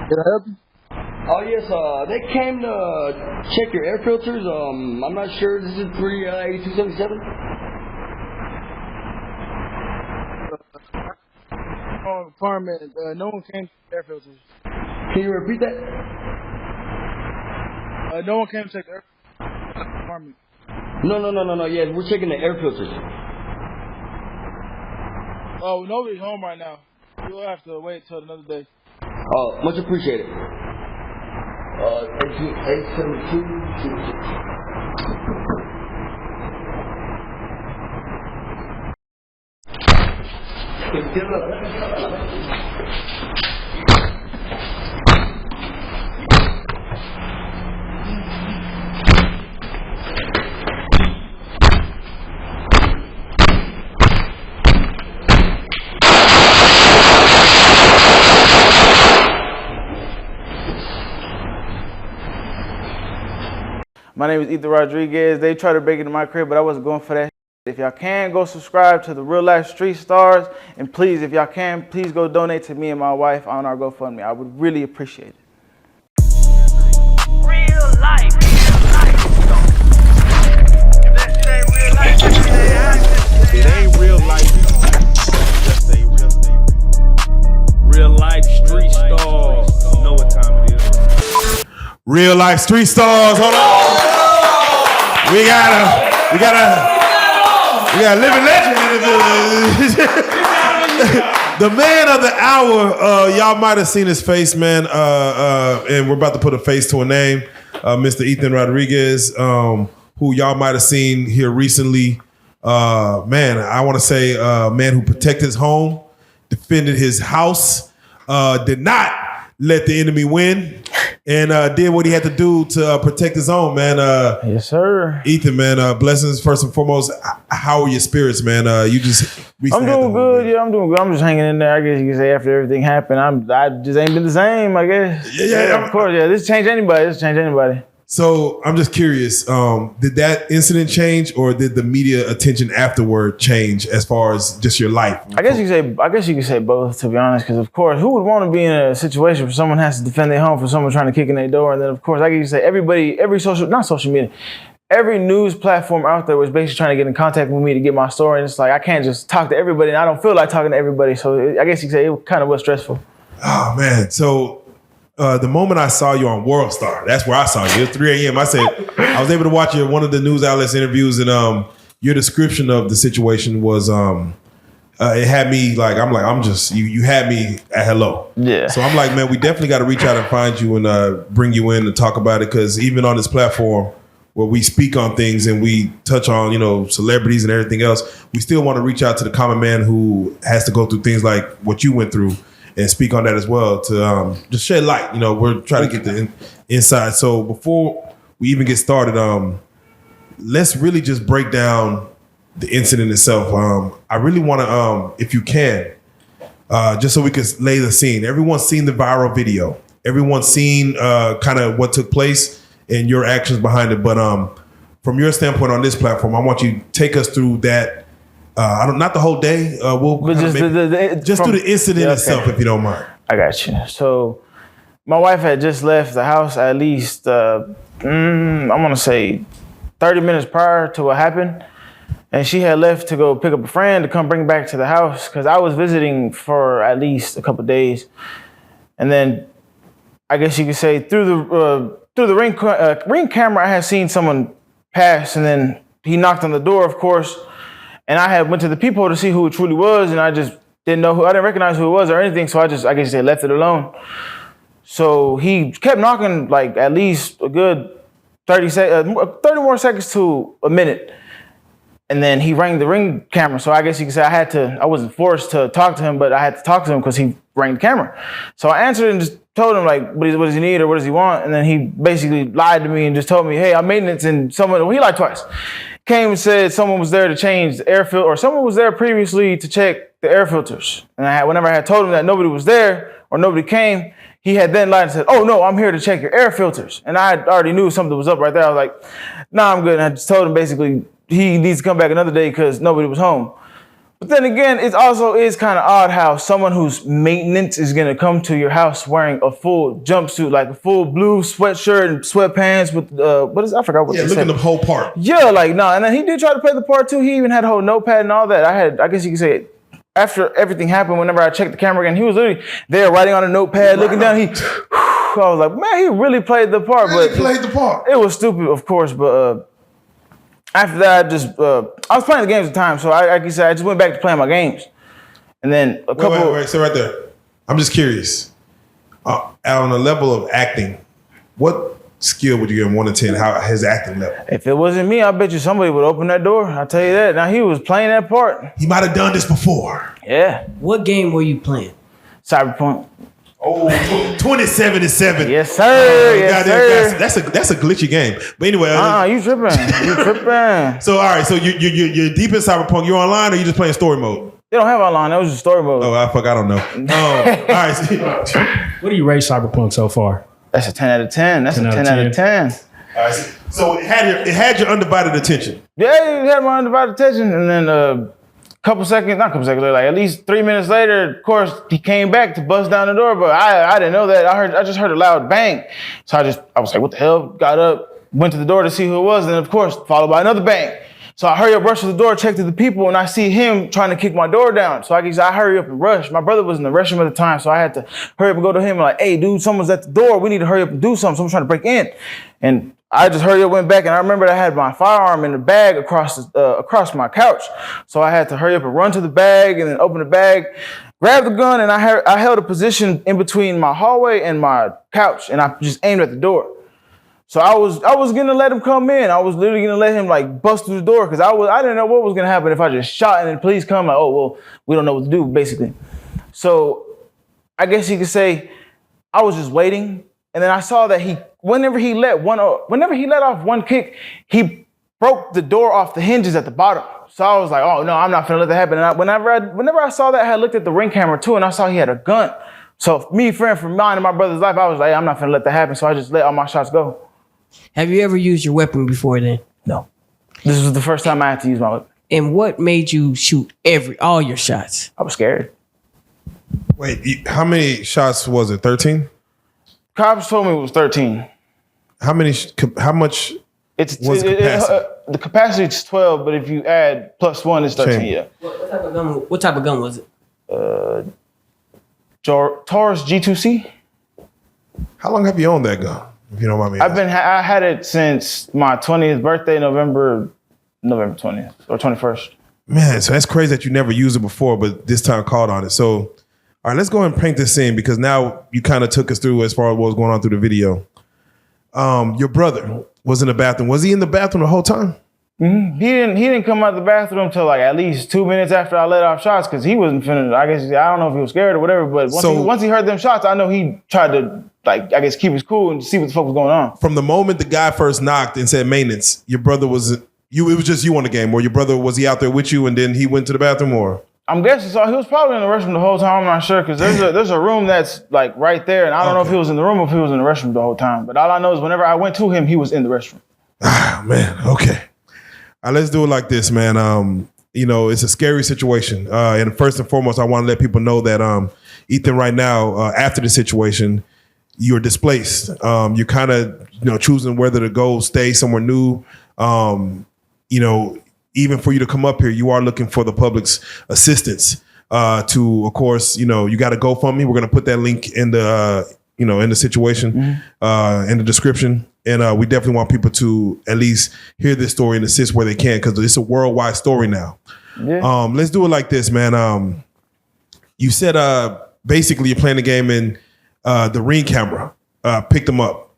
Can I help you? Oh yes, they came to check your air filters. I'm not sure. This is 8277. Apartment. No one came to check air filters. Can you repeat that? No one came to check the air apartment. No. Yeah, we're checking the air filters. Oh, nobody's home right now. You'll have to wait till another day. Oh, much appreciated. 872. My name is Ethan Rodriguez. They tried to break into my crib, but I wasn't going for that. If y'all can, go subscribe to the Real Life Street Stars. And please, if y'all can, please go donate to me and my wife on our GoFundMe. I would really appreciate it. Real life. If that shit ain't real life, it ain't real life. Just say real life street stars. You know what time it is. Real Life Street Stars, hold on. We got a living legend in the building. The man of the hour, y'all might have seen his face, man. And we're about to put a face to a name. Mr. Ethan Rodriguez, who y'all might have seen here recently. Man, I want to say a man who protected his home, defended his house, did not let the enemy win, and did what he had to do to protect his own, man. Yes, sir. Ethan, man, blessings first and foremost. How are your spirits, man? You just I'm doing good. Yeah, I'm doing good. I'm just hanging in there. I guess you can say after everything happened, I just ain't been the same, I guess. Yeah, of course. Yeah, this changed anybody. So I'm just curious, did that incident change, or did the media attention afterward change as far as just your life? I guess you could say both, to be honest, because of course, who would want to be in a situation where someone has to defend their home from someone trying to kick in their door? And then of course, I guess you say every social media, every news platform out there was basically trying to get in contact with me to get my story. And it's like, I can't just talk to everybody, and I don't feel like talking to everybody. So I guess you could say it kind of was stressful. Oh man. So the moment I saw you on World Star, that's where I saw you. It was 3 a.m. I was able to watch you at one of the news outlets interviews, and your description of the situation was it had me like, you had me at hello. Yeah. So I'm like, man, we definitely got to reach out and find you and bring you in to talk about it, because even on this platform where we speak on things and we touch on, celebrities and everything else, we still want to reach out to the common man who has to go through things like what you went through, and speak on that as well to just shed light. We're trying to get the inside. So before we even get started, let's really just break down the incident itself. I really want to, if you can, just so we can lay the scene. Everyone's seen the viral video. Everyone's seen kind of what took place and your actions behind it. But from your standpoint on this platform, I want you to take us through that. Not the whole day. We'll just do the incident itself, if you don't mind. I got you. So my wife had just left the house at least, I'm gonna say 30 minutes prior to what happened. And she had left to go pick up a friend to come bring back to the house, because I was visiting for at least a couple of days. And then I guess you could say through the ring camera, I had seen someone pass, and then he knocked on the door, of course. And I had went to the peephole to see who it truly was, and I just didn't recognize who it was or anything, so I guess they left it alone. So he kept knocking like at least a good 30 more seconds to a minute. And then he rang the ring camera. So I guess you could say I wasn't forced to talk to him, but I had to talk to him because he rang the camera. So I answered and just told him like, what does he need or what does he want? And then he basically lied to me and just told me, hey, I'm maintenance, and he lied twice. Came and said someone was there to change the air filter, or someone was there previously to check the air filters. And whenever I had told him that nobody was there or nobody came, he had then lied and said, oh no, I'm here to check your air filters. And I already knew something was up right there. I was like, nah, I'm good. And I just told him basically he needs to come back another day because nobody was home. But then again, it also is kind of odd how someone whose maintenance is gonna come to your house wearing a full jumpsuit, like a full blue sweatshirt and sweatpants with I forgot what. Yeah, look at the whole part. Yeah, like no, and then he did try to play the part too. He even had a whole notepad and all that. I guess you could say, after everything happened, whenever I checked the camera again, he was literally there writing on a notepad, looking down. I was like, man, he really played the part. It was stupid, of course, but. After that, I was playing the games at the time, so like you said, I just went back to playing my games. And then a couple... Wait, stay right there. I'm just curious. On the level of acting, what skill would you give him 1 to 10? How his acting level? If it wasn't me, I bet you somebody would open that door. I'll tell you that. Now, he was playing that part. He might have done this before. Yeah. What game were you playing? Cyberpunk. Oh, 27-7. Yes, sir. Yes, sir. That's a glitchy game. But anyway, you tripping? You tripping? So all right, so you're deep in Cyberpunk. You're online, or you just playing story mode? They don't have online. That was just story mode. Oh, I don't know. All right. What do you rate Cyberpunk so far? That's a 10 out of 10. That's 10 out of 10. All right. So it had your undivided attention. Yeah, it had my undivided attention, and then. Not a couple seconds later, like at least 3 minutes later, of course, he came back to bust down the door, but I didn't know that. I just heard a loud bang. So I was like, what the hell? Got up, went to the door to see who it was, and of course, followed by another bang. So I hurry up, rush to the door, check to the people, and I see him trying to kick my door down. So I hurry up and rush. My brother was in the restroom at the time, so I had to hurry up and go to him and like, hey, dude, someone's at the door. We need to hurry up and do something. Someone's trying to break in. And I just hurried up, went back, and I remembered I had my firearm in the bag across my couch. So I had to hurry up and run to the bag and then open the bag, grab the gun, and I held a position in between my hallway and my couch, and I just aimed at the door. So I was gonna let him come in. I was literally gonna let him like bust through the door because I didn't know what was gonna happen if I just shot and then police come like, oh well, we don't know what to do basically. So I guess you could say I was just waiting, and then I saw that whenever he let off one kick, he broke the door off the hinges at the bottom. So I was like, oh no, I'm not gonna let that happen. And whenever I saw that, I had looked at the ring camera too, and I saw he had a gun. So me, friend from mine and my brother's life, I was like, hey, I'm not gonna let that happen. So I just let all my shots go. Have you ever used your weapon before then? No. This was the first time I had to use my weapon. And what made you shoot all your shots? I was scared. Wait, how many shots was it? 13? Cops told me it was 13. How much was the capacity? The capacity is 12, but if you add +1, it's 13. Yeah. What type of gun was it? Taurus G2C. How long have you owned that gun? If you don't mind me asking. I had it since my 20th birthday, November 20th or 21st. Man, so that's crazy that you never used it before, but this time called on it. So, all right, let's go ahead and paint this scene because now you kind of took us through as far as what was going on through the video. Your brother was in the bathroom. Was he in the bathroom the whole time? Mm-hmm. He didn't come out of the bathroom till like at least 2 minutes after I let off shots because he wasn't finna. I guess I don't know if he was scared or whatever, but once he heard them shots, I know he tried to keep his cool and see what the fuck was going on. From the moment the guy first knocked and said maintenance, your brother was you. It was just you on the game, or your brother was he out there with you and then he went to the bathroom, or? I'm guessing so. He was probably in the restroom the whole time. I'm not sure because there's a room that's like right there, and I don't know if he was in the room or if he was in the restroom the whole time. But all I know is whenever I went to him, he was in the restroom. Ah, man. Okay. All right, let's do it like this, man. It's a scary situation. And first and foremost, I want to let people know that Ethan, right now, after the situation, you're displaced. You're kind of, choosing whether to go, stay somewhere new. Even for you to come up here, you are looking for the public's assistance to, of course, you got to GoFundMe. We're going to put that link in the, in the situation, in the description. And we definitely want people to at least hear this story and assist where they can because it's a worldwide story now. Yeah. Let's do it like this, man. You said basically you're playing the game and the Ring camera picked them up.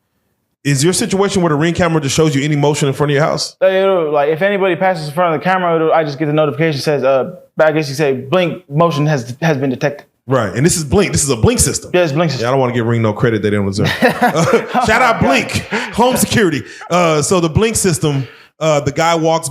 Is your situation where the Ring camera just shows you any motion in front of your house? Like if anybody passes in front of the camera, I just get the notification says, I guess you say blink motion has been detected. Right, and this is Blink. This is a Blink system. Yeah, it's Blink system. Yeah, I don't want to give Ring no credit they didn't deserve. Shout out Blink, home security. So the Blink system, the guy walks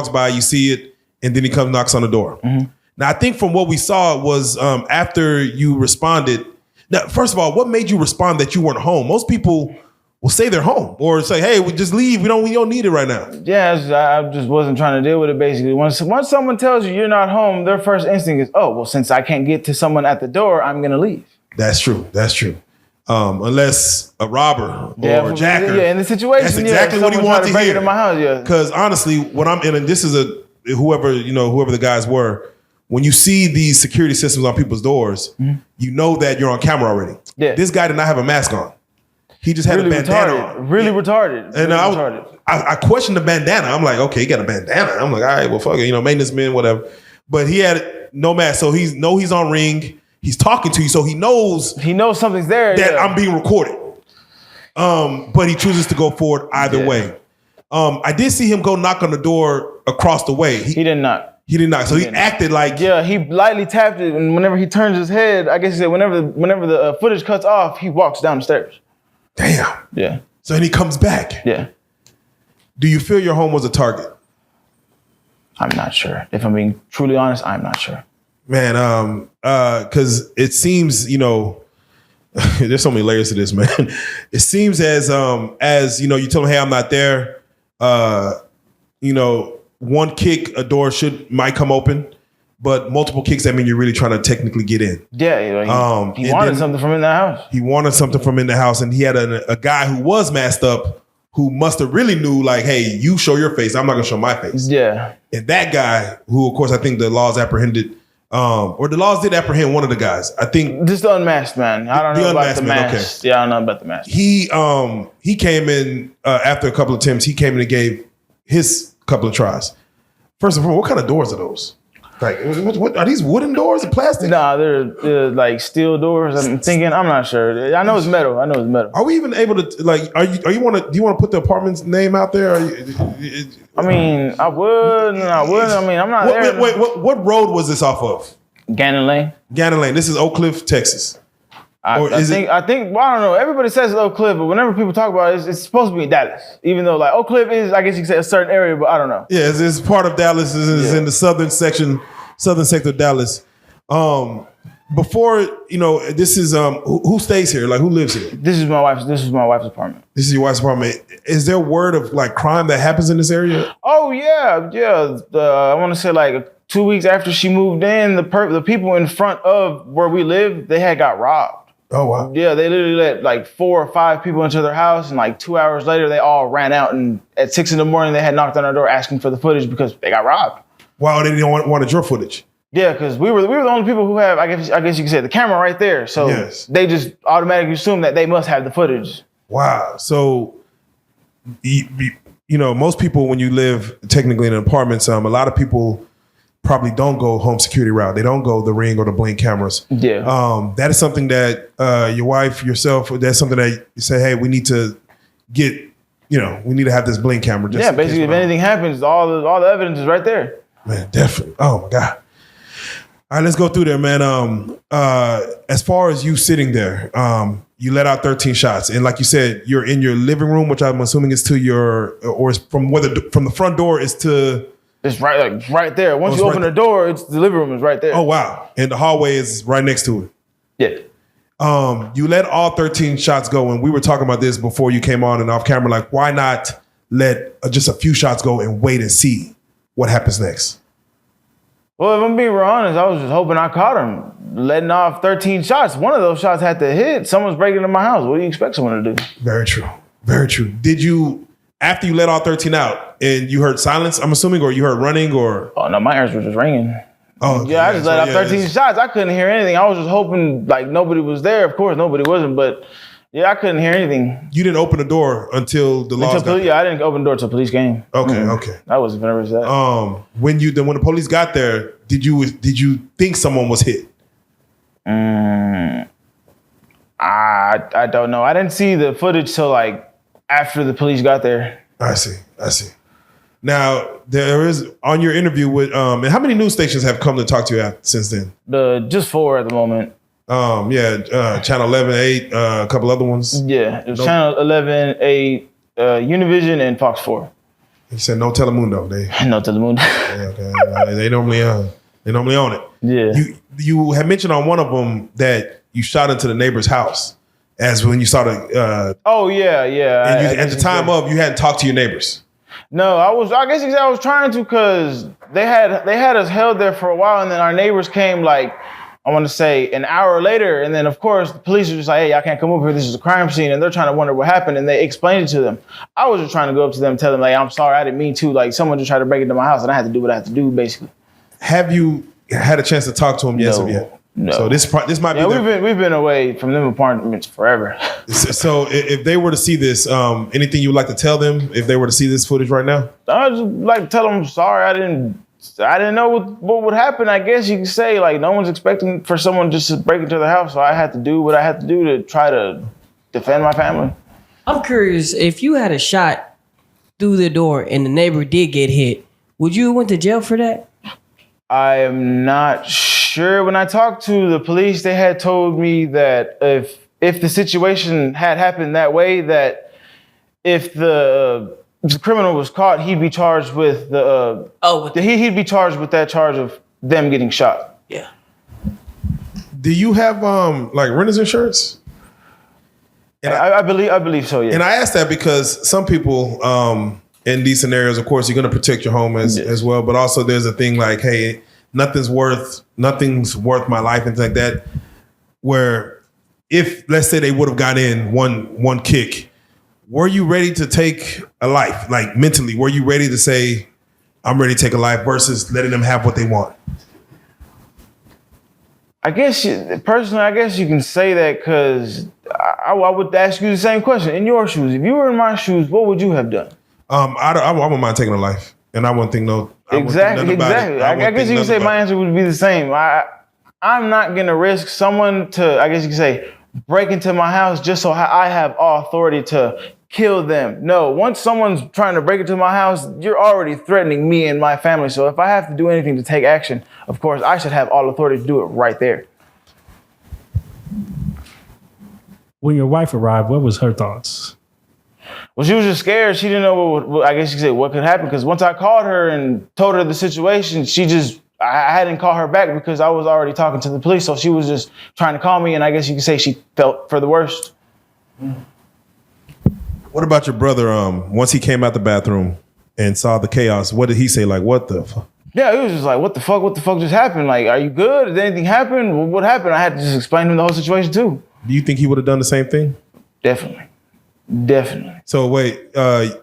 by, you see it, and then he comes knocks on the door. Mm-hmm. Now, I think from what we saw was after you responded. Now, first of all, what made you respond that you weren't home? Most people will say they're home or say, hey, we just leave. We don't need it right now. Yeah, I just wasn't trying to deal with it. Basically, once someone tells you you're not home, their first instinct is, oh, well, since I can't get to someone at the door, I'm gonna leave. That's true. Unless a robber or a jacker. Yeah, in the situation, that's exactly what he wants to hear. In my house, yeah. Because honestly, what I'm in, and this is whoever the guys were. When you see these security systems on people's doors, you know that you're on camera already. Yeah. This guy did not have a mask on. He just had a bandana on. Really retarded. And I questioned the bandana. I'm like, okay, he got a bandana. I'm like, all right, well, fuck it, maintenance men, whatever. But he had no mask, so he's on ring. He's talking to you, so he knows something's there. That I'm being recorded. But he chooses to go forward either way. I did see him go knock on the door across the way. He did not. He did not. So he acted like he lightly tapped it, and whenever he turns his head, I guess he said whenever the footage cuts off, he walks down the stairs. Damn. Yeah. So then he comes back. Yeah. Do you feel your home was a target? I'm not sure. If I'm being truly honest, I'm not sure. Man, because it seems, there's so many layers to this, man. It seems as you tell him, hey, I'm not there. One kick, a door might come open, but multiple kicks, that mean you're really trying to technically get in. Yeah, he wanted something from in the house. He wanted something from in the house, and he had a guy who was masked up who must have really knew, like, hey, you show your face, I'm not gonna show my face. Yeah. And that guy, who of course I think the laws apprehended, or the laws did apprehend one of the guys. I think just the unmasked man. I don't know about the mask. Okay. Yeah, I don't know about the mask. He came in after a couple of attempts. He came in and gave his couple of tries. First of all, what kind of doors are those? Like, what are these wooden doors or plastic? Nah, they're like steel doors. I'm not sure. I know it's metal. Are we even able to, like, do you want to put the apartment's name out there? I mean, I would and I wouldn't. I mean, I'm not there. Wait, what road was this off of? Gannon Lane. Gannon Lane. This is Oak Cliff, Texas. I think, well, I don't know. Everybody says it's Oak Cliff, but whenever people talk about it, it's supposed to be in Dallas. Even though, like, Oak Cliff is, I guess you could say, a certain area, but I don't know. Yeah, it's part of Dallas. It's in the southern sector of Dallas. Before, this is who stays here? Like, who lives here? This is my wife's apartment. This is your wife's apartment. Is there word of like crime that happens in this area? Oh yeah. I want to say like 2 weeks after she moved in, the people in front of where we live, they had got robbed. Oh wow. Yeah, they literally let like 4 or 5 people into their house, and like 2 hours later, they all ran out. And at 6 a.m, they had knocked on our door asking for the footage because they got robbed. Wow, they didn't want your footage. Yeah, because we were the only people who have, I guess you could say, the camera right there. So They just automatically assume that they must have the footage. Wow. So, most people, when you live technically in an apartment, a lot of people probably don't go home security route. They don't go the Ring or the Blink cameras. Yeah. That is something that your wife, yourself, that's something that you say, hey, we need to get, we need to have this Blink camera. Just basically, if anything happens, all the evidence is right there. Man, definitely. Oh my God. All right, let's go through there, man. As far as you sitting there, you let out 13 shots, and like you said, you're in your living room, which I'm assuming is to your, or is from the front door is to. It's right there. Once you open the door, it's the living room is right there. Oh wow! And the hallway is right next to it. Yeah. You let all 13 shots go, and we were talking about this before you came on and off camera. Like, why not let just a few shots go and wait and see what happens next? Well, if I'm being real honest, I was just hoping I caught him letting off 13 shots. One of those shots had to hit. Someone's breaking into my house. What do you expect someone to do? Very true. Very true. Did you, after you let all 13 out and you heard silence, I'm assuming, or you heard running, or? Oh, no, my ears were just ringing. Oh, yeah, I just let out 13 shots. I couldn't hear anything. I was just hoping like nobody was there. Of course, nobody wasn't, but yeah, I couldn't hear anything. You didn't open the door until the laws got there? Yeah, I didn't open the door until police came. Okay, okay. I wasn't nervous of that. When the police got there, did you think someone was hit? I don't know. I didn't see the footage till like after the police got there. I see. Now there is on your interview with and how many news stations have come to talk to you since then? Just 4 at the moment. Channel 11, 8, a couple other ones. Yeah, it was Channel 11, 8, Univision, and Fox 4. You said no Telemundo. No Telemundo. Okay. They normally own it. Yeah. You had mentioned on one of them that you shot into the neighbor's house, as when you saw the. Oh yeah. And at the time you hadn't talked to your neighbors. No, I guess I was trying to because they had us held there for a while, and then our neighbors came like I want to say an hour later, and then of course the police were just like, "Hey, y'all can't come over here. This is a crime scene," and they're trying to wonder what happened, and they explained it to them. I was just trying to go up to them and tell them like, "I'm sorry, I didn't mean to." Like someone just tried to break into my house, and I had to do what I had to do, basically. Have you had a chance to talk to them yet? No. So this might be. We've been away from them apartments forever. So if they were to see this, anything you would like to tell them if they were to see this footage right now? I just like to tell them sorry. I didn't know what would happen. I guess you could say like no one's expecting for someone just to break into the house, so I had to do what I had to do to try to defend my family. I'm curious, if you had a shot through the door and the neighbor did get hit, would you have went to jail for that? I am not sure. When I talked to the police, they had told me that if the situation had happened that way, that if the criminal was caught, he'd be charged with he'd be charged with that charge of them getting shot. Yeah. Do you have like renter's insurance? And I believe so. Yeah. And I ask that because some people in these scenarios, of course, you're going to protect your home as well, but also there's a thing like, hey, nothing's worth my life and things like that. Where if let's say they would have got in one kick, were you ready to take a life? Like mentally, were you ready to say, I'm ready to take a life versus letting them have what they want? I guess personally, you can say that because I would ask you the same question. In your shoes, if you were in my shoes, what would you have done? I wouldn't mind taking a life, and I wouldn't think Exactly. I guess you can say my answer would be the same. I'm not gonna risk someone to, I guess you can say, break into my house just so I have all authority to kill them. No, once someone's trying to break into my house, you're already threatening me and my family. So if I have to do anything to take action, of course, I should have all authority to do it right there. When your wife arrived, what was her thoughts? Well, she was just scared. She didn't know what I guess you could say, what could happen. Because once I called her and told her the situation, I hadn't called her back because I was already talking to the police. So she was just trying to call me. And I guess you could say she felt for the worst. What about your brother? Once he came out the bathroom and saw the chaos, what did he say? Like, what the fuck? Yeah, he was just like, what the fuck just happened? Like, are you good? Did anything happen? Well, what happened? I had to just explain to him the whole situation too. Do you think he would have done the same thing? Definitely. So wait,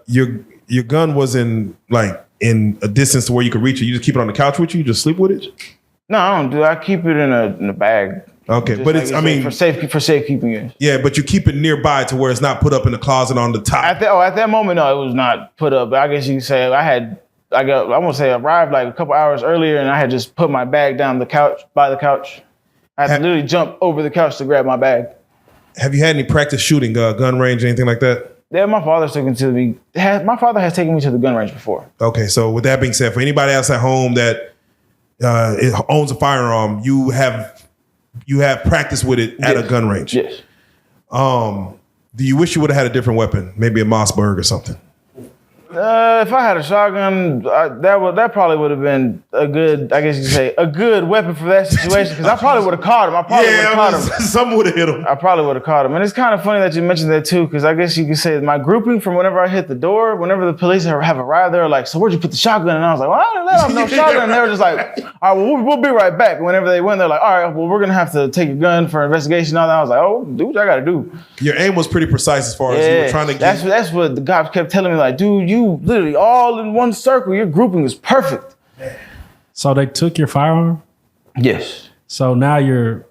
your gun was in a distance to where you could reach it. You just keep it on the couch with you? You just sleep with it? No, I don't do that. I keep it in a bag. Okay, Just but like it's, you I said, mean, for safekeeping it. Yeah, but you keep it nearby to where it's not put up in the closet on the top. At that moment, no, it was not put up. But I guess you could say arrived like a couple hours earlier, and I had just put my bag down by the couch. I had to literally jump over the couch to grab my bag. Have you had any practice shooting, gun range, anything like that? Yeah, my father has taken me to the gun range before. Okay, so with that being said, for anybody else at home that owns a firearm, you have practice with it at a gun range. Yes. Do you wish you would have had a different weapon, maybe a Mossberg or something? If I had a shotgun, that probably would have been a good, I guess you could say, a good weapon for that situation. Because I probably would have caught him. Some would have hit him. I probably would have caught him. And it's kind of funny that you mentioned that too, because I guess you could say my grouping from whenever I hit the door, whenever the police have arrived, they were like, "So where'd you put the shotgun?" And I was like, "Well, I didn't let them no shotgun." And they were just like, "All right, well, we'll be right back." And whenever they went, they're like, "All right, well, we're gonna have to take your gun for investigation." And all that. I was like, "Oh, do what I gotta do." Your aim was pretty precise as far as you were trying to get. That's what the cops kept telling me. Like, dude, you literally all in one circle. Your grouping is perfect. So they took your firearm? Yes. So now you're.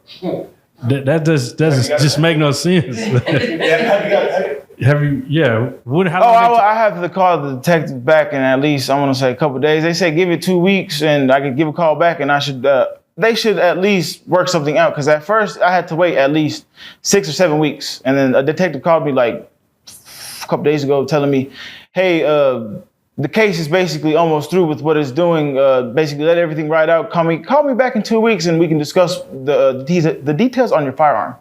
That doesn't just make no sense. Have you? Yeah. I have to call the detective back in at least, I want to say, a couple of days. They say give it 2 weeks and I could give a call back and they should at least work something out. Because at first I had to wait at least 6 or 7 weeks. And then a detective called me like a couple days ago telling me, hey, the case is basically almost through with what it's doing. Basically, let everything ride out. Call me back in 2 weeks, and we can discuss the details on your firearm.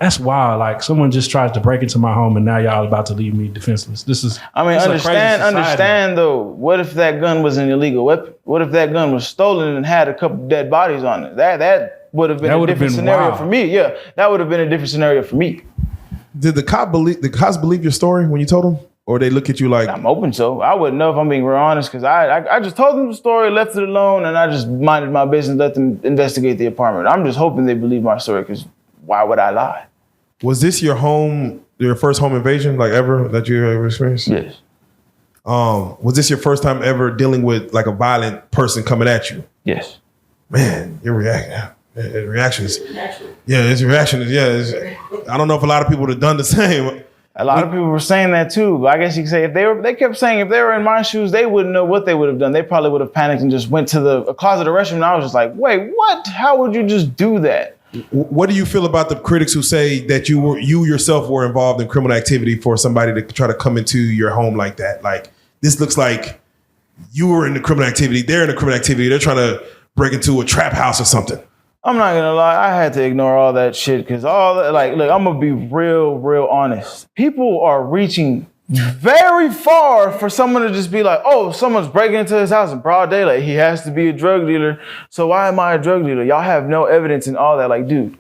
That's wild. Like someone just tried to break into my home, and now y'all about to leave me defenseless. Understand though. What if that gun was an illegal weapon? What if that gun was stolen and had a couple dead bodies on it? That would have been a different scenario for me. Yeah, that would have been a different scenario for me. Did the cops believe your story when you told them? Or they look at you like... I'm open so. I wouldn't know if I'm being real honest because I just told them the story, left it alone, and I just minded my business, let them investigate the apartment. I'm just hoping they believe my story because why would I lie? Was this your first home invasion like ever that you ever experienced? Yes. Was this your first time ever dealing with like a violent person coming at you? Yes. Man, your reaction is... Yeah, his reaction is... I don't know if a lot of people would have done the same. A lot of people were saying that too, but I guess you could say they kept saying if they were in my shoes, they wouldn't know what they would have done. They probably would have panicked and just went to the closet or restroom. And I was just like, wait, what? How would you just do that? What do you feel about the critics who say that you yourself were involved in criminal activity for somebody to try to come into your home like that? Like, this looks like you were in the criminal activity. They're in the criminal activity. They're trying to break into a trap house or something. I'm not gonna lie, I had to ignore all that shit because all that, like, look, I'm gonna be real honest. People are reaching very far for someone to just be like, oh, someone's breaking into his house in broad daylight. He has to be a drug dealer. So why am I a drug dealer? Y'all have no evidence and all that. Like, dude,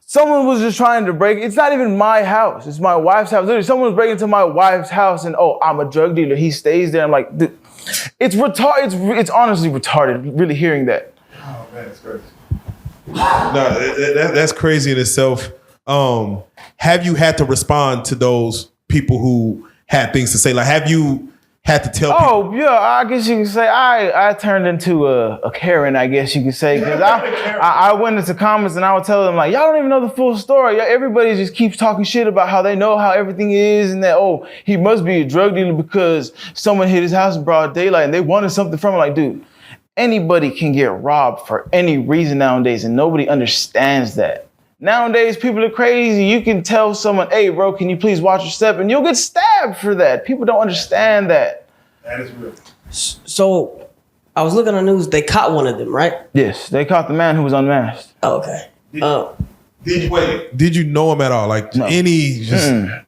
someone was just trying to break. It's not even my house. It's my wife's house. Literally, someone was breaking into my wife's house and, oh, I'm a drug dealer. He stays there. I'm like, dude, it's retarded. It's honestly retarded, really hearing that. Oh, man, it's crazy. No, that's crazy in itself. Have you had to respond to those people who had things to say? Like, have you had to tell people? Oh, yeah, I guess you could say I turned into a Karen, I guess you could say. Because I went into comments and I would tell them, like, y'all don't even know the full story. Everybody just keeps talking shit about how they know how everything is and that, oh, he must be a drug dealer because someone hit his house in broad daylight and they wanted something from him. Like, dude, anybody can get robbed for any reason nowadays, and nobody understands that. Nowadays, people are crazy. You can tell someone, hey, bro, can you please watch your step? And you'll get stabbed for that. People don't understand that. That is real. So, I was looking on the news. They caught one of them, right? Yes, they caught the man who was unmasked. Oh, okay. Did you know him at all? Like, no.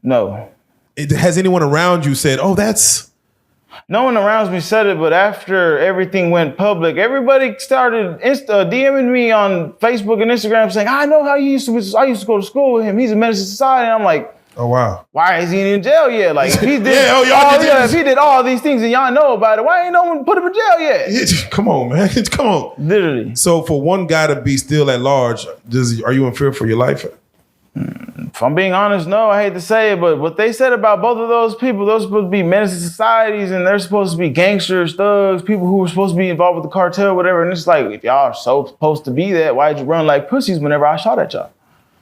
No. Has anyone around you said, oh, that's... No one around me said it, but after everything went public, everybody started DMing me on Facebook and Instagram saying, I know how I used to go to school with him. He's a menace to society. And I'm like, oh, wow. Why is he in jail yet? Like, if he did, if he did all these things and y'all know about it, why ain't no one put him in jail yet? Come on, man. Come on. Literally. So for one guy to be still at large, are you in fear for your life? If I'm being honest, no, I hate to say it, but what they said about both of those people, those are supposed to be menaces to societies and they're supposed to be gangsters, thugs, people who were supposed to be involved with the cartel, whatever. And it's like, if y'all are so supposed to be that, why'd you run like pussies whenever I shot at y'all?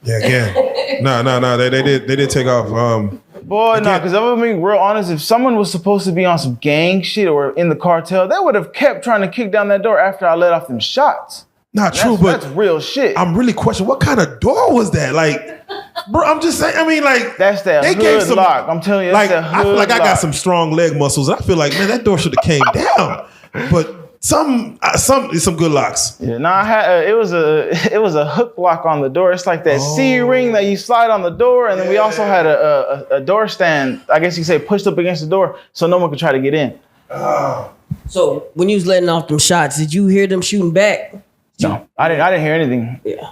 Yeah, again. No. They did take off. Boy, no, because I'm being real honest, if someone was supposed to be on some gang shit or in the cartel, they would have kept trying to kick down that door after I let off them shots. Not true, but that's real shit. I'm really questioning what kind of door was that? Like, bro, I'm just saying. I mean, like, that's that hood lock. I'm telling you, that's like, that I feel like lock. I got some strong leg muscles. I feel like, man, that door should have came down. But some good locks. Yeah, no, I had it was a hook lock on the door. It's like that C ring that you slide on the door, and then we also had a door stand. I guess you could say pushed up against the door so no one could try to get in. So when you was letting off them shots, did you hear them shooting back? No, I didn't hear anything. Yeah.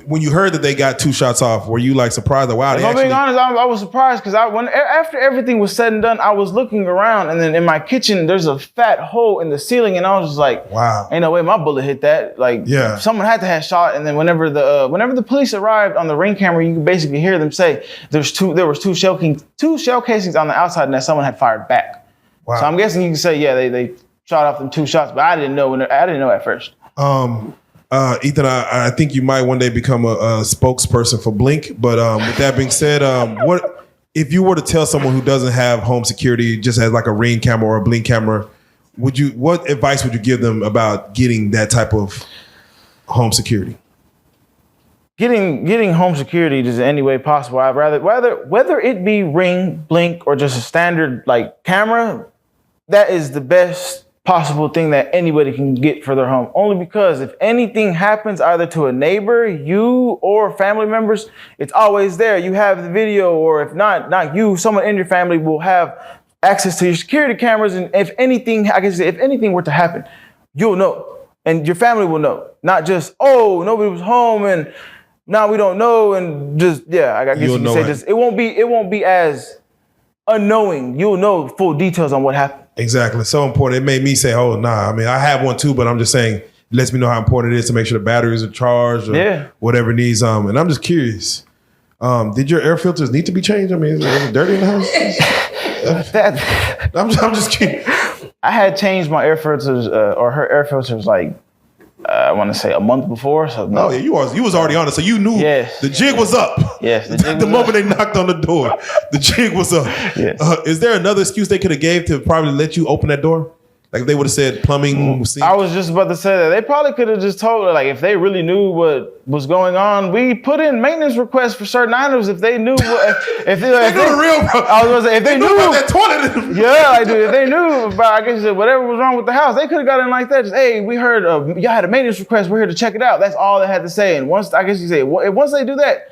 When you heard that they got 2 shots off, were you like surprised? Like, wow, if I'm being honest, I was surprised because after everything was said and done, I was looking around and then in my kitchen, there's a fat hole in the ceiling and I was just like, wow, ain't no way my bullet hit that. Like, yeah, someone had to have shot. And then whenever the police arrived on the Ring camera, you could basically hear them say there was two shell casings on the outside and that someone had fired back. Wow. So I'm guessing you can say, yeah, they shot off them 2 shots, but I didn't know at first. Ethan, I think you might one day become a spokesperson for Blink. But with that being said, what if you were to tell someone who doesn't have home security, just has like a Ring camera or a Blink camera, what advice would you give them about getting that type of home security? Getting home security just in any way possible. I'd rather whether it be Ring, Blink, or just a standard like camera, that is the best possible thing that anybody can get for their home. Only because if anything happens either to a neighbor, you, or family members, it's always there. You have the video, or if not you, someone in your family will have access to your security cameras. And if anything were to happen, you'll know. And your family will know. Not just, oh, nobody was home and now we don't know, and just I guess you can say just it won't be as unknowing. You'll know full details on what happened. Exactly. So important. It made me say, oh, nah. I mean, I have one too, but I'm just saying, it lets me know how important it is to make sure the batteries are charged or whatever needs. And I'm just curious. Did your air filters need to be changed? I mean, is it dirty in the house? I'm just kidding. I had changed my air filters or her air filters like I want to say a month before. So no. Oh yeah, you was already on it, so you knew the jig was up. Yes, the moment they knocked on the door, the jig was up. Yes. Is there another excuse they could have gave to probably let you open that door? Like if they would have said plumbing. I was just about to say that they probably could have just told her, like, if they really knew what was going on, we put in maintenance requests for certain items. If they knew what, if they knew the real. I was gonna say if they knew about that toilet. If they knew about, I guess whatever was wrong with the house, they could have got in like that. Just, hey, we heard y'all had a maintenance request. We're here to check it out. That's all they had to say. And once I guess you say once they do that,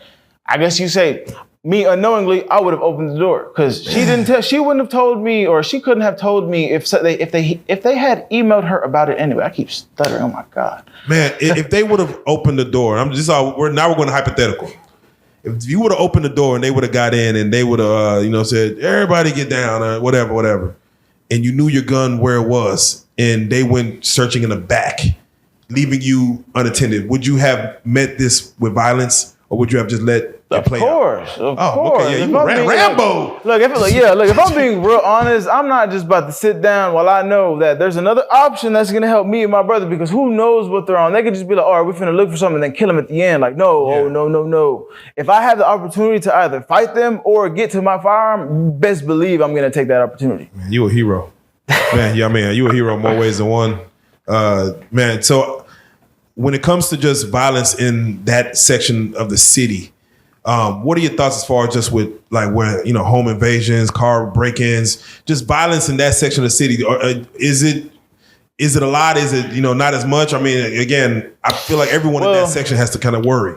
I guess you say. Me unknowingly, I would have opened the door because she didn't tell. She wouldn't have told me, or she couldn't have told me if they had emailed her about it anyway. I keep stuttering. Oh my god, man! If they would have opened the door, we're going to hypothetical. If you would have opened the door and they would have got in and they would have said everybody get down or whatever, and you knew your gun where it was, and they went searching in the back, leaving you unattended, would you have met this with violence, or would you have just let? Of course. Okay, yeah, you Rambo. If I'm being real honest, I'm not just about to sit down while I know that there's another option that's gonna help me and my brother, because who knows what they're on. They could just be like, all right, we're finna look for something and then kill them at the end. Like, no. If I have the opportunity to either fight them or get to my firearm, best believe I'm gonna take that opportunity. Man, you a hero. Man, you a hero in more ways than one. Man, so when it comes to just violence in that section of the city, what are your thoughts as far as just with like where home invasions, car break-ins, just violence in that section of the city? Or is it a lot? Is it not as much? I mean, again, I feel like everyone in that section has to kind of worry.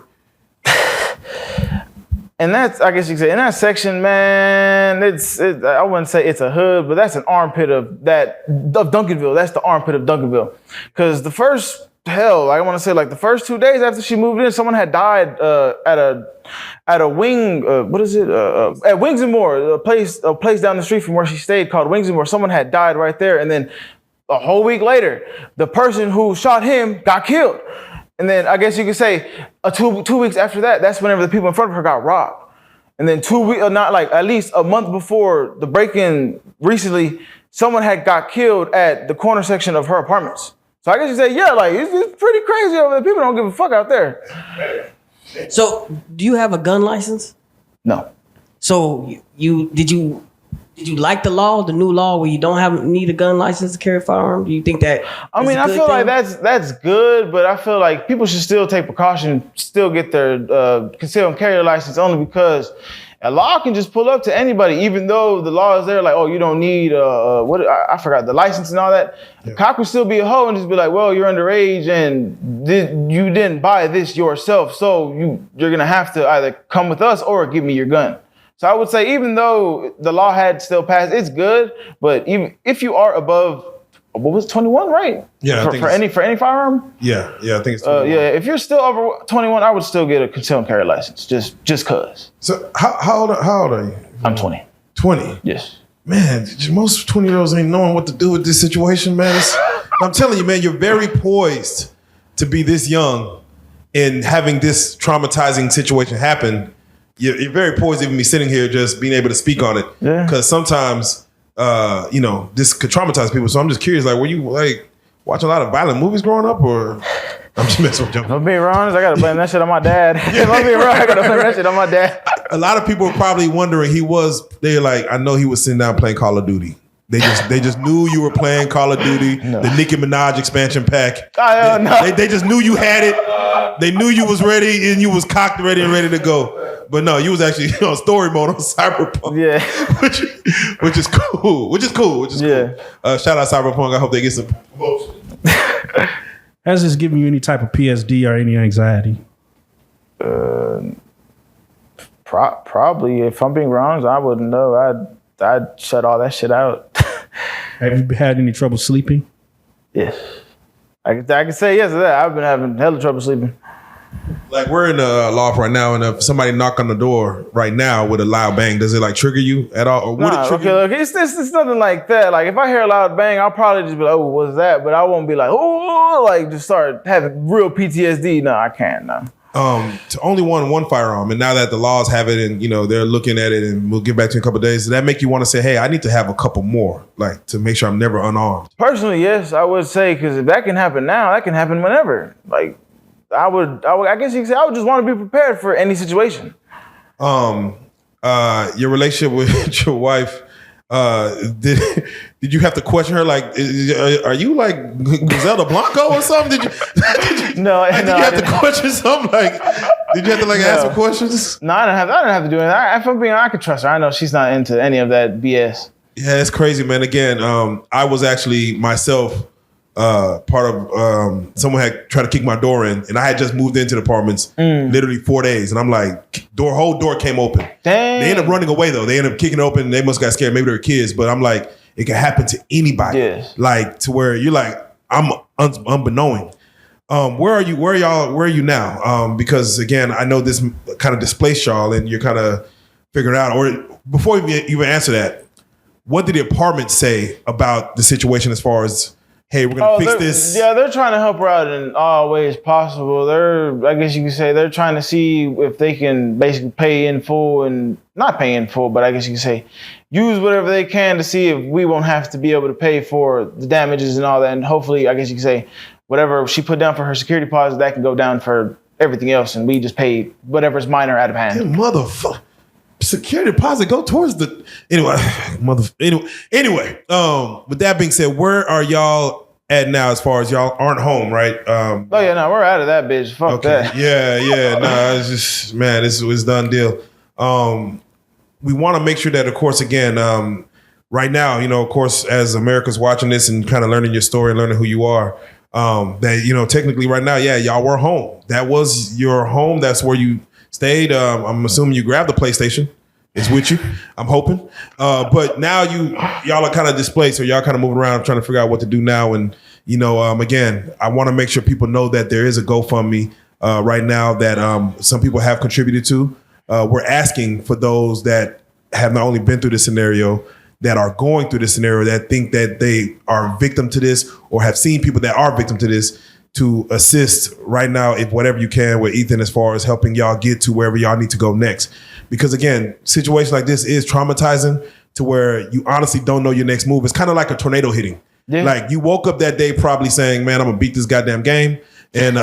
And that's, I guess you could say, in that section, man, I wouldn't say it's a hood, but that's an armpit of Duncanville. That's the armpit of Duncanville, because the first. Hell, I want to say like the first 2 days after she moved in, someone had died at a wing. At Wings and More, a place down the street from where she stayed called Wings and More. Someone had died right there, and then a whole week later, the person who shot him got killed. And then I guess you could say 2 weeks after that, that's whenever the people in front of her got robbed. And then at least a month before the break-in recently, someone had got killed at the corner section of her apartments. So I guess you say, it's pretty crazy over there. People don't give a fuck out there. So, do you have a gun license? No. So did you like the new law where you don't need a gun license to carry a firearm? Do you think that? I mean, I feel like that's good, but I feel like people should still take precaution, still get their concealed and carry license, only because a law can just pull up to anybody, even though the law is there. Like, oh, you don't need I forgot the license and all that. Yeah. The cop would still be a hoe and just be like, well, you're underage and you didn't buy this yourself, so you're gonna have to either come with us or give me your gun. So I would say, even though the law had still passed, it's good. But even if you are above, what was 21, right? Yeah, for any firearm. Yeah, I think it's 21. If you're still over 21, I would still get a concealed and carry license, just cause. So how old are you? I'm 20. 20. Yes. Man, most 20-year-olds ain't knowing what to do with this situation, man. I'm telling you, man, you're very poised to be this young and having this traumatizing situation happen. You're very poised to even be sitting here just being able to speak on it. Yeah. Because sometimes, this could traumatize people. So I'm just curious, like, were you like watching a lot of violent movies growing up, or I'm just messing with you? If I'm being honest, I gotta blame that shit on my dad. If I'm being wrong, I gotta blame that shit on my dad. A lot of people are probably wondering they're like, I know he was sitting down playing Call of Duty. They just knew you were playing Call of Duty, the Nicki Minaj expansion pack. They just knew you had it. They knew you was ready and you was cocked, ready to go. But no, you was actually on story mode on Cyberpunk. Yeah, which is cool. Cool. Shout out Cyberpunk. I hope they get some promotion. Has this given you any type of PSD or any anxiety? Probably. If I'm being wrong, I wouldn't know. I'd shut all that shit out. Have you had any trouble sleeping? Yes. I can say yes to that. I've been having hella trouble sleeping. Like we're in a loft right now, and if somebody knock on the door right now with a loud bang, does it like trigger you at all, or would it trigger? Okay, look, it's nothing like that. Like if I hear a loud bang, I'll probably just be like, "Oh, what's that?" But I won't be like, "Oh," like just start having real PTSD. No, I can't. No. To only one firearm, and now that the laws have it, and they're looking at it, and we'll get back to you in a couple of days. Does that make you want to say, "Hey, I need to have a couple more, like to make sure I'm never unarmed"? Personally, yes, I would say, because if that can happen now, that can happen whenever. Like, I guess you could say I would just want to be prepared for any situation. Your relationship with your wife, did you have to question her? Like, are you like Griselda Blanco or something? Did you have to question something? Like, did you have to ask her questions? No, I didn't have to do anything. If I'm being, I could trust her. I know she's not into any of that BS. Yeah, it's crazy, man. Again, I was actually myself part of someone had tried to kick my door in, and I had just moved into the apartments literally 4 days, and I'm like, whole door came open. Dang. They ended up running away though. They ended up kicking it open. They must have got scared. Maybe they were kids, but I'm like, it can happen to anybody. Yes. Like to where you're like, I'm unbeknowing. Where are you? Where are you now? Because again, I know this kind of displaced y'all, and you're kind of figuring out. Or before you even answer that, what did the apartment say about the situation as far as, hey, we're gonna fix this? Yeah, they're trying to help her out in all ways possible. I guess you could say they're trying to see if they can basically pay in full, and not pay in full, but I guess you could say use whatever they can to see if we won't have to be able to pay for the damages and all that. And hopefully, I guess you could say whatever she put down for her security deposit, that can go down for everything else, and we just pay whatever's minor out of hand. Damn, motherfucker. Security deposit go towards the anyway. With that being said, where are y'all at now as far as y'all aren't home, right? We're out of that bitch. Fuck that. Yeah. No, it's just, man, it's done deal. We want to make sure that, of course, again, right now, of course, as America's watching this and kind of learning your story and learning who you are, that, technically right now, yeah, y'all were home. That was your home. That's where you stayed. I'm assuming you grabbed the PlayStation. It's with you. I'm hoping. But now y'all are kind of displaced, so y'all kind of moving around trying to figure out what to do now. And, again, I want to make sure people know that there is a GoFundMe right now that some people have contributed to. We're asking for those that have not only been through this scenario, that are going through this scenario, that think that they are victim to this or have seen people that are victim to this, to assist right now, if whatever you can, with Ethan as far as helping y'all get to wherever y'all need to go next. Because again, situations like this is traumatizing to where you honestly don't know your next move. It's kind of like a tornado hitting. Yeah. Like you woke up that day probably saying, man, I'm gonna beat this goddamn game. And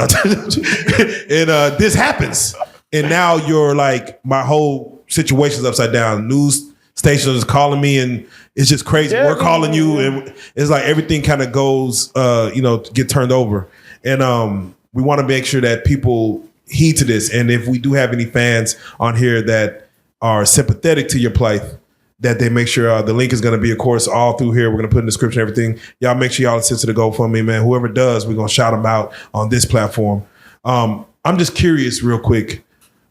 this happens. And now you're like, my whole situation's upside down. News stations is calling me and it's just crazy. Yeah, we're calling you and it's like everything kind of goes, get turned over. And we want to make sure that people heed to this. And if we do have any fans on here that are sympathetic to your plight, that they make sure the link is going to be, of course, all through here. We're going to put in the description, everything. Y'all make sure y'all assist to the GoFundMe, man. Whoever does, we're going to shout them out on this platform. I'm just curious real quick.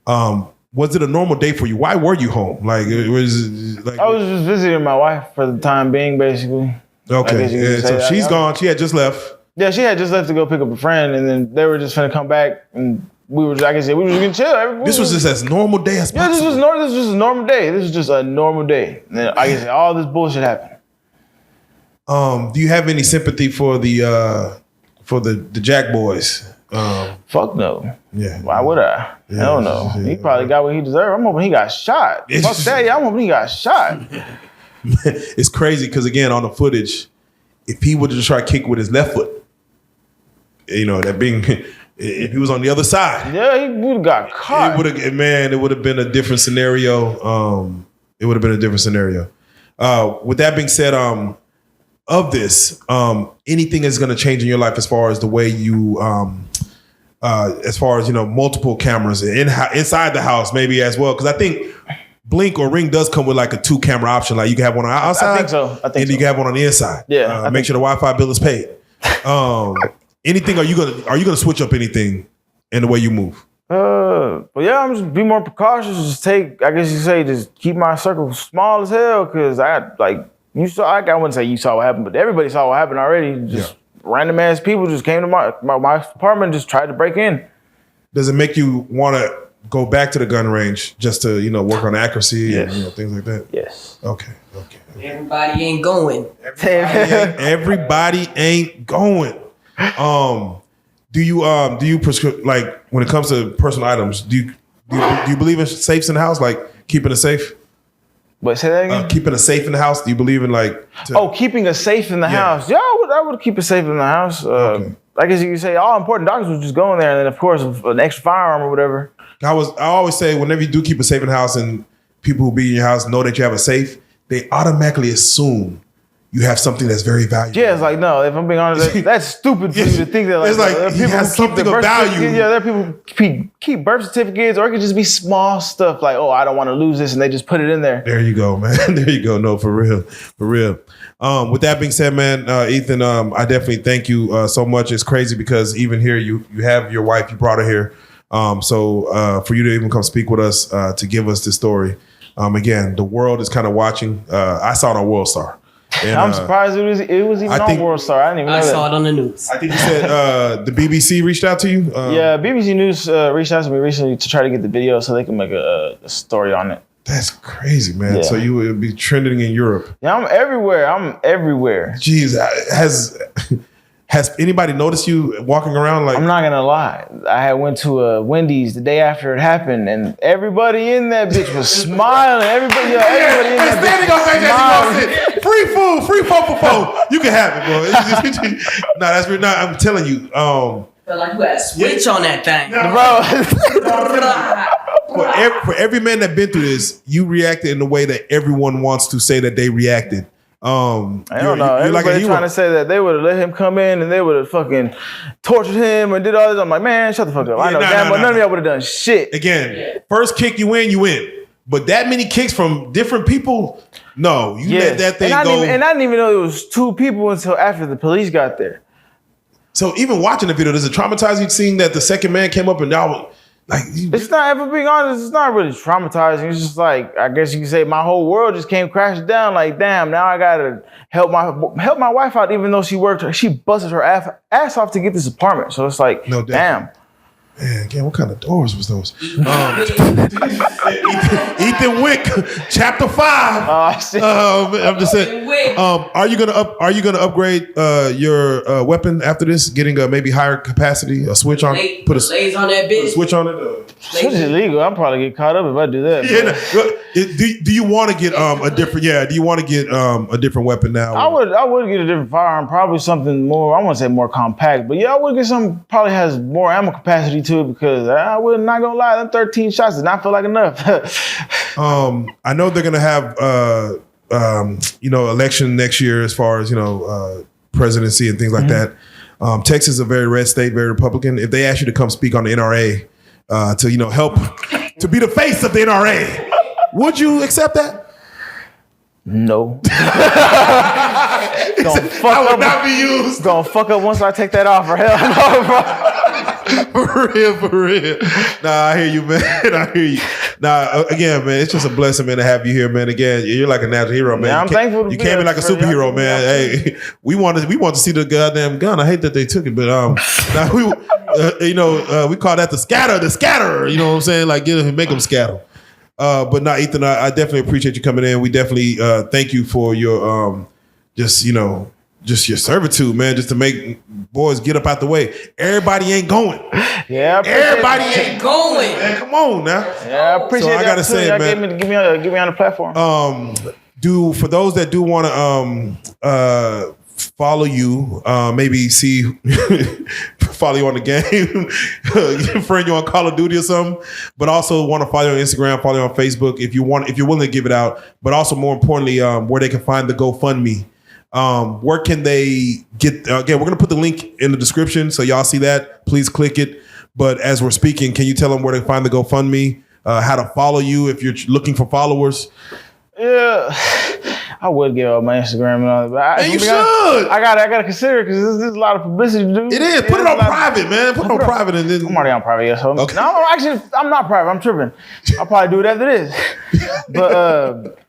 Was it a normal day for you? Why were you home? Like, it was like I was just visiting my wife for the time being, basically. Okay. So she's gone. She had just left. Yeah, she had just left to go pick up a friend, and then they were just gonna come back, and we were just gonna chill. This was just as normal day as possible. Yeah, this was just a normal day. This was just a normal day. And then I guess all this bullshit happened. Do you have any sympathy for the Jack boys? Fuck no. Yeah. Why would I? Yeah, I don't know. He probably got what he deserved. I'm hoping he got shot. Fuck that. Yeah, I'm hoping he got shot. It's crazy because again, on the footage, if he would have just tried to kick with his left foot, that being, if he was on the other side, yeah, he would have got caught. It would have been a different scenario. With that being said, of this, anything is going to change in your life as far as the way you, as far as multiple cameras inside the house, maybe as well, because I think Blink or Ring does come with like a 2-camera option. Like you can have one on the outside, I think so. And you can have one on the inside. Yeah, make sure the Wi-Fi bill is paid. Anything? Are you gonna switch up anything in the way you move? But yeah, I'm just be more precautious. Just just keep my circle small as hell. Cause you saw. I wouldn't say you saw what happened, but everybody saw what happened already. Just random ass people just came to my apartment, and just tried to break in. does it make you want to go back to the gun range just to work on accuracy and things like that? Yes. Okay. Everybody ain't going. Everybody ain't going. Do you prescribe, like, when it comes to personal items? Do you believe in safes in the house, like keeping a safe? But say that again. Keeping a safe in the house. Do you believe in keeping a safe in the house? Yeah, I would keep a safe in the house. I guess you could say all important documents would just go in there, and then of course an extra firearm or whatever. I always say whenever you do keep a safe in the house, and people who be in your house know that you have a safe, they automatically assume you have something that's very valuable. Yeah, it's like, no, if I'm being honest, that's stupid for you to think that. Like, it's like he has something of value. Yeah, there are people who keep birth certificates, or it could just be small stuff like, I don't want to lose this, and they just put it in there. There you go, man. There you go. No, for real. With that being said, man, Ethan, I definitely thank you so much. It's crazy because even here, you have your wife, you brought her here. So for you to even come speak with us to give us this story, again, the world is kind of watching. I saw it on World Star. And, I'm surprised it was even on World Star. I didn't even know that. I saw it on the news. I think you said the BBC reached out to you? Yeah, BBC News reached out to me recently to try to get the video so they can make a story on it. That's crazy, man. Yeah. So you would be trending in Europe. Yeah, I'm everywhere. Jeez, has anybody noticed you walking around like? I'm not gonna lie. I had went to a Wendy's the day after it happened, and everybody in that bitch was smiling. Everybody in that bitch was smiling. Free food, free po. You can have it, bro. No, that's really not. I'm telling you. Felt like you had a switch on that thing, bro. For every man that been through this, you reacted in the way that everyone wants to say that they reacted. I don't know. Everybody trying to say that they would have let him come in and they would have fucking tortured him and did all this. I'm like, man, shut the fuck up. I know but none of y'all would have done shit. Again, first kick you win. But that many kicks from different people, no. You let that thing go. And I didn't even know it was two people until after the police got there. So even watching the video, does it traumatize you seeing that the second man came up and y'all like? It's not, if I'm being honest, it's not really traumatizing. It's just like, I guess you can say my whole world just came crashing down. Like, damn, now I gotta help my wife out, even though she busted her ass off to get this apartment. So it's like, no, damn. Man, again, what kind of doors was those? Ethan Wick, chapter 5. I'm just saying. Are you gonna upgrade your weapon after this? Getting a maybe higher capacity, a switch on, put a lays on that bitch. Switch on it. Switch is illegal. I'll probably get caught up if I do that. Do you want to get a different? Yeah. Do you want to get a different weapon now? I would get a different firearm, probably something more. I wouldn't say more compact, but yeah, I would get something probably has more ammo capacity to it, because I would not gonna lie, them 13 shots did not feel like enough. I know they're gonna have election next year as far as presidency and things like that. Texas is a very red state, very Republican. If they ask you to come speak on the NRA to help to be the face of the NRA, would you accept that? No. I would not be used. Gonna fuck up once I take that offer. Hell no, bro. For real. Nah, I hear you, man. I hear you. Nah, again, man, it's just a blessing, man, to have you here, man. Again, you're like a natural hero, man. Yeah, I'm thankful to be You came in like a superhero, man. Hey, we want to see the goddamn gun. I hate that they took it, but now we call that the scatter. You know what I'm saying? Like, make them scatter. But now, Ethan, I definitely appreciate you coming in. We definitely thank you for your just your servitude, man, just to make boys get up out the way. Everybody ain't going. Yeah, everybody ain't going. Man, come on now. Yeah, I appreciate that. I gotta say, man, give me on the platform. For those that do want to follow you, maybe follow you on the game, friend you on Call of Duty or something, but also want to follow you on Instagram, follow you on Facebook if you're willing to give it out, but also more importantly, where they can find the GoFundMe. Where can they get? Again, we're gonna put the link in the description, so y'all see that. Please click it. But as we're speaking, can you tell them where to find the GoFundMe? How to follow you if you're looking for followers? Yeah, I would give out my Instagram and all that. But you should. I gotta consider it, because there's a lot of publicity to do. It is. Put it on private, man. Put it on private, and then I'm already on private. So okay. No, actually, I'm not private. I'm tripping. I'll probably do it after this. But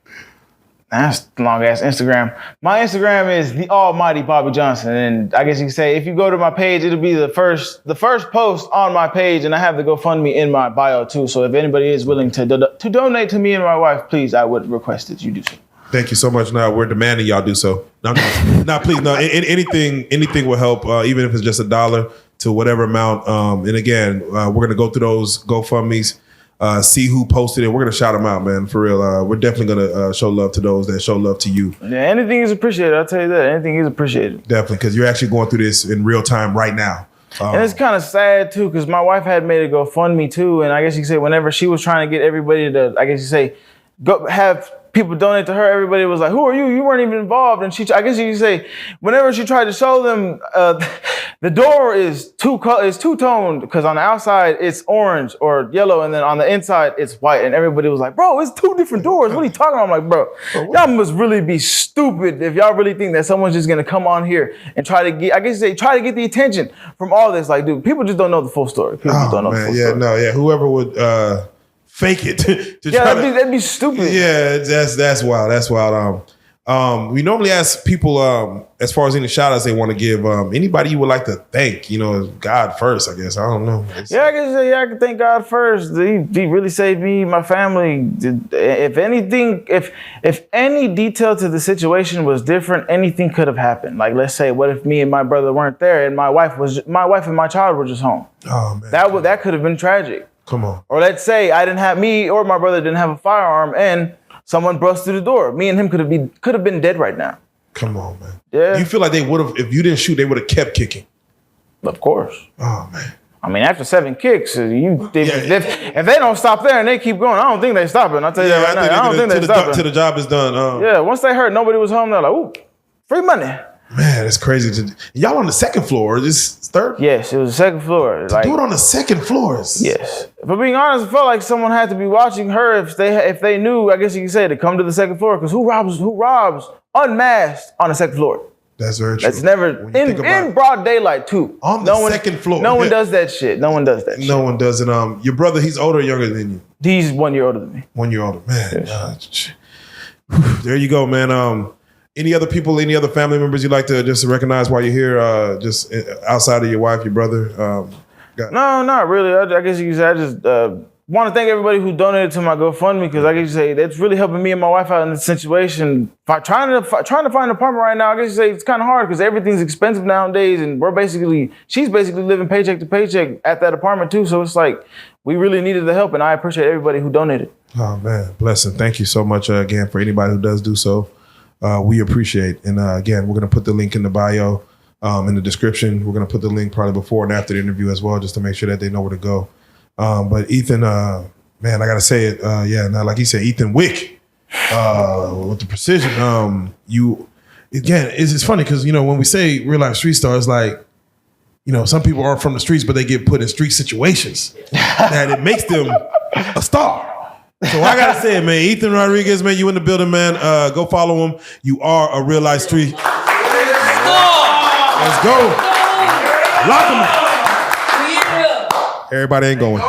That's a long ass Instagram. My Instagram is the Almighty Bobby Johnson, and I guess you can say if you go to my page, it'll be the first post on my page, and I have the GoFundMe in my bio too. So if anybody is willing to donate to me and my wife, please, I would request that you do so. Thank you so much. Now we're demanding y'all do so. No, please, no. Anything will help, even if it's just $1 to whatever amount. And again, we're gonna go through those GoFundMes. See who posted it. We're gonna shout them out, man. For real, we're definitely gonna show love to those that show love to you. Yeah, anything is appreciated. I'll tell you that. Anything is appreciated. Definitely, because you're actually going through this in real time right now. And it's kind of sad too, because my wife had made a GoFundMe too, and I guess you could say whenever she was trying to get everybody to, I guess you say, go have people donate to her, everybody was like, "Who are you? You weren't even involved." And I guess you could say, whenever she tried to show them, the door is two-toned because on the outside it's orange or yellow, and then on the inside it's white. And everybody was like, "Bro, it's two different doors. What are you talking about?" I'm like, "Bro, y'all must really be stupid if y'all really think that someone's just gonna come on here and try to get, I guess you say, try to get the attention from all this." Like, dude, people just don't know the full story. People just don't know the full story. Whoever would fake it that'd be stupid. Yeah, that's wild. That's wild. We normally ask people as far as any shout outs they want to give. Anybody you would like to thank, God first, I guess. I don't know. I can thank God first. He really saved me, my family. If anything, if any detail to the situation was different, anything could have happened. Like, let's say, what if me and my brother weren't there and my wife and my child were just home? Oh man, that could have been tragic. Come on. Or let's say me or my brother didn't have a firearm and someone burst through the door. Me and him could have been dead right now. Come on, man. Yeah. Do you feel like they would have, if you didn't shoot, they would have kept kicking? Of course. Oh man. I mean, after 7 kicks, if they don't stop there and they keep going, I don't think they stopping. I'll tell you that right now. I don't think they stopping. Till the job is done. Yeah, once they heard nobody was home, they're like, "Ooh, free money." Man, it's crazy. Y'all on the second floor? This third? Yes, it was the second floor. Do it on the second floor. Yes. For being honest, I felt like someone had to be watching her if they knew, I guess you could say, to come to the second floor. Because who robs unmasked on the second floor? That's very true. That's never in broad daylight too. On the second floor. No one does that shit. No one does that shit. No one does it. Your brother, he's older or younger than you? He's 1 year older than me. 1 year older. Man. Yes. There you go, man. Any other people, any other family members you'd like to just recognize while you're here, just outside of your wife, your brother? No, not really. I guess you could say I just want to thank everybody who donated to my GoFundMe because I guess you say that's really helping me and my wife out in this situation. Trying to find an apartment right now, I guess you say it's kind of hard because everything's expensive nowadays, and she's basically living paycheck to paycheck at that apartment too. So it's like we really needed the help, and I appreciate everybody who donated. Oh man, blessing! Thank you so much again for anybody who does do so. We appreciate. And again, we're going to put the link in the bio, in the description. We're going to put the link probably before and after the interview as well, just to make sure that they know where to go. But Ethan, man, I got to say it. Now, like he said, Ethan Wick, with the precision. It's funny because, when we say real life street stars, like, some people aren't from the streets, but they get put in street situations that it makes them a star. So I gotta say it, man. Ethan Rodriguez, man, you in the building, man. Go follow him. You are a real life street. Let's go. Lock him up. Everybody ain't going.